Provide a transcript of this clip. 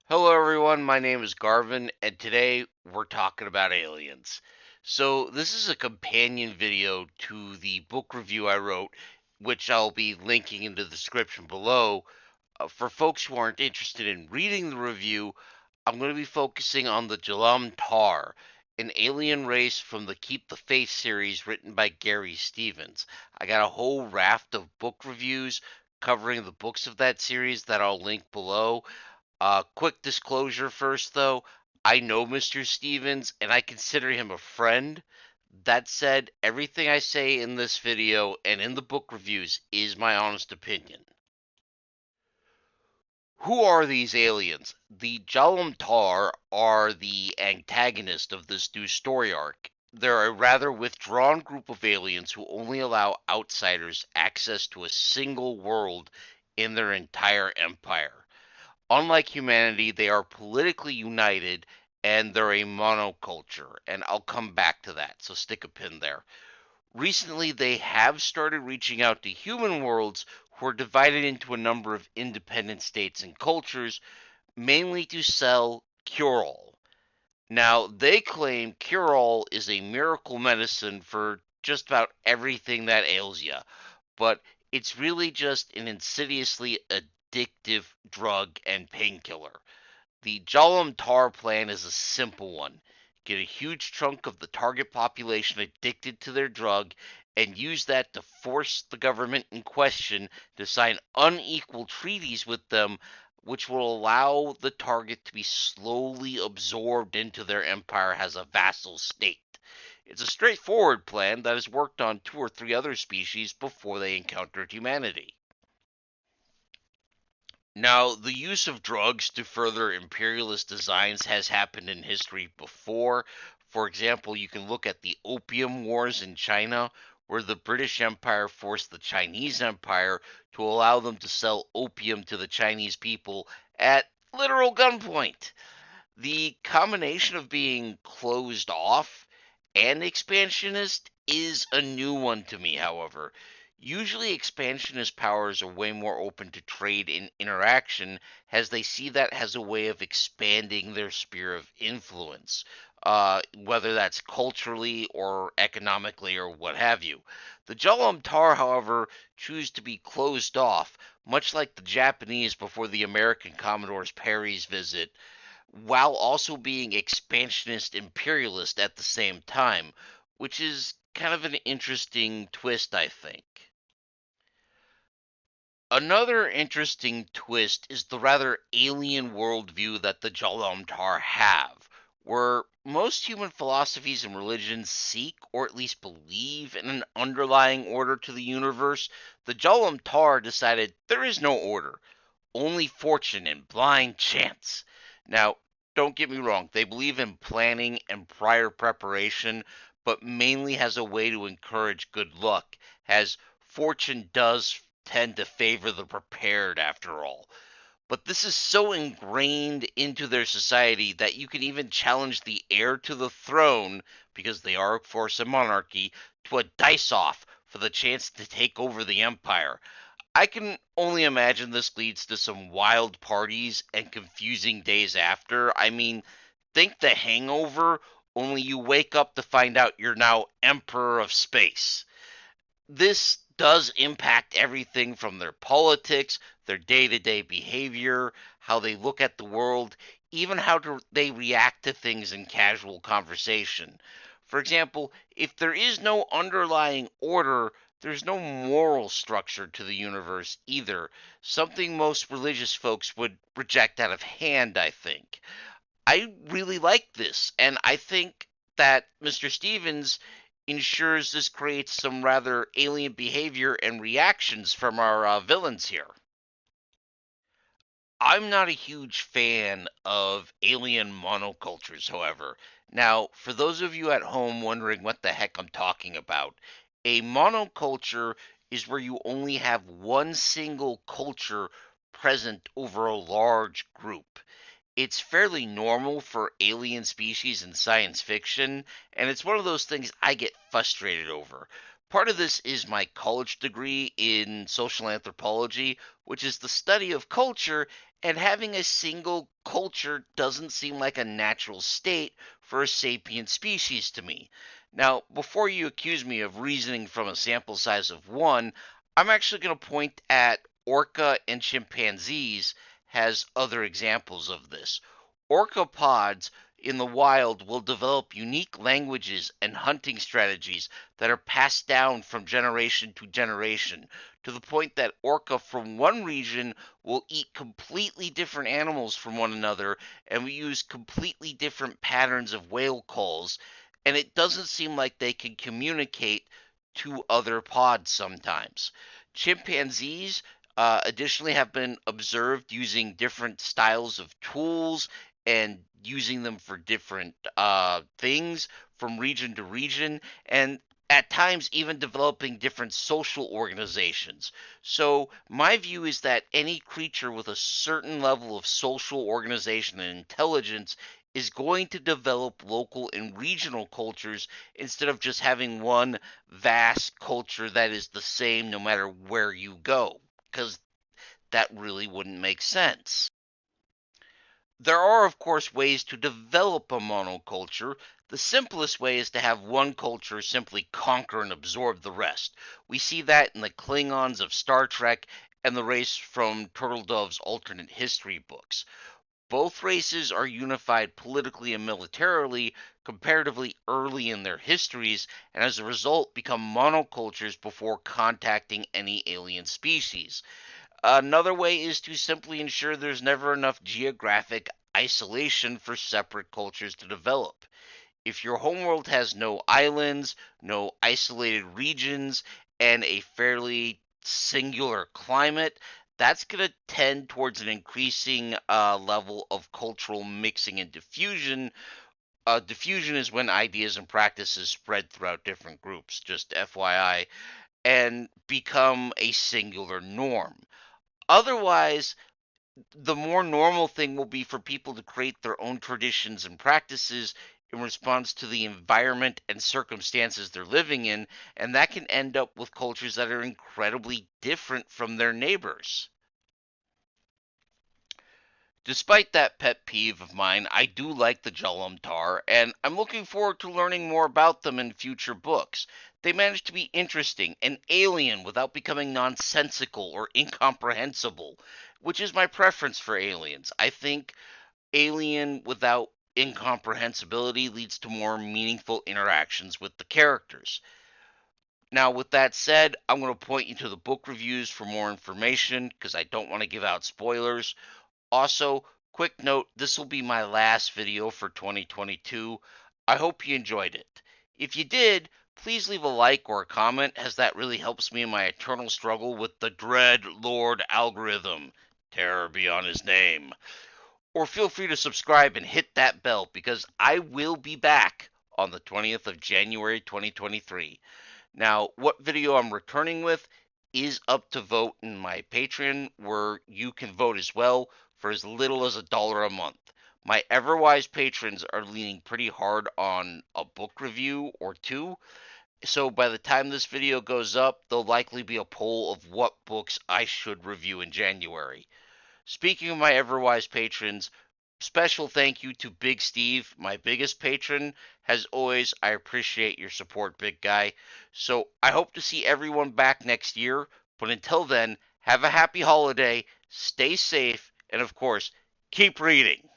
Hello, everyone. My name is Garvin, and today we're talking about aliens. So, this is a companion video to the book review I wrote, which I'll be linking in the description below. For folks who aren't interested in reading the review, I'm going to be focusing on the Jalm'tar, an alien race from the Keep the Faith series written by Gary Stevens. I got a whole raft of book reviews covering the books of that series that I'll link below. Quick disclosure first, though. I know Mr. Stevens and I consider him a friend. That said, everything I say in this video and in the book reviews is my honest opinion. Who are these aliens? The Jalm'tar are the antagonist of this new story arc. They're a rather withdrawn group of aliens who only allow outsiders access to a single world in their entire empire. Unlike humanity, they are politically united and they're a monoculture, and I'll come back to that, so stick a pin there. Recently, they have started reaching out to human worlds who are divided into a number of independent states and cultures, mainly to sell cure all. Now, they claim cure all is a miracle medicine for just about everything that ails you, but it's really just an insidiously addictive drug and painkiller. The Jalm'tar plan is a simple one. Get a huge chunk of the target population addicted to their drug and use that to force the government in question to sign unequal treaties with them, which will allow the target to be slowly absorbed into their empire as a vassal state. It's a straightforward plan that has worked on two or three other species before they encountered humanity. Now, the use of drugs to further imperialist designs has happened in history before. For example, you can look at the Opium Wars in China, where the British Empire forced the Chinese Empire to allow them to sell opium to the Chinese people at literal gunpoint. The combination of being closed off and expansionist is a new one to me, however. Usually, expansionist powers are way more open to trade and interaction as they see that as a way of expanding their sphere of influence, whether that's culturally or economically or what have you. The Tar, however, choose to be closed off, much like the Japanese before the American Commodore's Perry's visit, while also being expansionist imperialist at the same time, which is kind of an interesting twist, I think. Another interesting twist is the rather alien worldview that the Jalm'tar have, where most human philosophies and religions seek or at least believe in an underlying order to the universe. The Jalm'tar decided there is no order, only fortune and blind chance. Now, don't get me wrong, they believe in planning and prior preparation, but mainly as a way to encourage good luck, as fortune does tend to favor the prepared after all. But this is so ingrained into their society that you can even challenge the heir to the throne, because they are, of course, a monarchy, to a dice off for the chance to take over the empire. I can only imagine this leads to some wild parties and confusing days after. I mean, think The Hangover, only you wake up to find out you're now Emperor of Space. This does impact everything from their politics, their day to day behavior, how they look at the world, even how they react to things in casual conversation. For example, if there is no underlying order, there's no moral structure to the universe either, something most religious folks would reject out of hand, I think. I really like this, and I think that Mr. Stevens ensures this creates some rather alien behavior and reactions from our villains here. I'm not a huge fan of alien monocultures, however. Now, for those of you at home wondering what the heck I'm talking about, a monoculture is where you only have one single culture present over a large group. It's fairly normal for alien species in science fiction, and it's one of those things I get frustrated over. Part of this is my college degree in social anthropology, which is the study of culture, And having a single culture doesn't seem like a natural state for a sapient species to me. Now, before you accuse me of reasoning from a sample size of one, I'm actually going to point at orca and chimpanzees as other examples of this. Orcapods in the wild will develop unique languages and hunting strategies that are passed down from generation to generation, to the point that orca from one region will eat completely different animals from one another, and we use completely different patterns of whale calls, and it doesn't seem like they can communicate to other pods sometimes. Chimpanzees additionally have been observed using different styles of tools and using them for different things from region to region, and at times even developing different social organizations. So, my view is that any creature with a certain level of social organization and intelligence is going to develop local and regional cultures instead of just having one vast culture that is the same no matter where you go, because that really wouldn't make sense. There are, of course, ways to develop a monoculture. The simplest way is to have one culture simply conquer and absorb the rest. We see that in the Klingons of Star Trek and the race from Turtledove's alternate history books. Both races are unified politically and militarily comparatively early in their histories, and as a result become monocultures before contacting any alien species. Another way is to simply ensure there's never enough geographic isolation for separate cultures to develop. If your homeworld has no islands, no isolated regions, and a fairly singular climate, that's going to tend towards an increasing level of cultural mixing and diffusion. Diffusion is when ideas and practices spread throughout different groups, just FYI, and become a singular norm. Otherwise, the more normal thing will be for people to create their own traditions and practices in response to the environment and circumstances they're living in, and that can end up with cultures that are incredibly different from their neighbors. Despite that pet peeve of mine, I do like the Jalm'tar, and I'm looking forward to learning more about them in future books. They manage to be interesting and alien without becoming nonsensical or incomprehensible, which is my preference for aliens. I think alien without incomprehensibility leads to more meaningful interactions with the characters. Now, with that said, I'm going to point you to the book reviews for more information because I don't want to give out spoilers. Also, quick note, this will be my last video for 2022. I hope you enjoyed it. If you did, please leave a like or a comment, as that really helps me in my eternal struggle with the Dread Lord algorithm. Terror be on his name. Or feel free to subscribe and hit that bell because I will be back on the 20th of January 2023. Now, what video I'm returning with is up to vote in my Patreon, where you can vote as well for as little as $1 a month. My Everwise patrons are leaning pretty hard on a book review or two, so by the time this video goes up, there'll likely be a poll of what books I should review in January. Speaking of my Everwise patrons, special thank you to Big Steve, my biggest patron. As always, I appreciate your support, big guy. So I hope to see everyone back next year. But until then, have a happy holiday, stay safe, and of course, keep reading.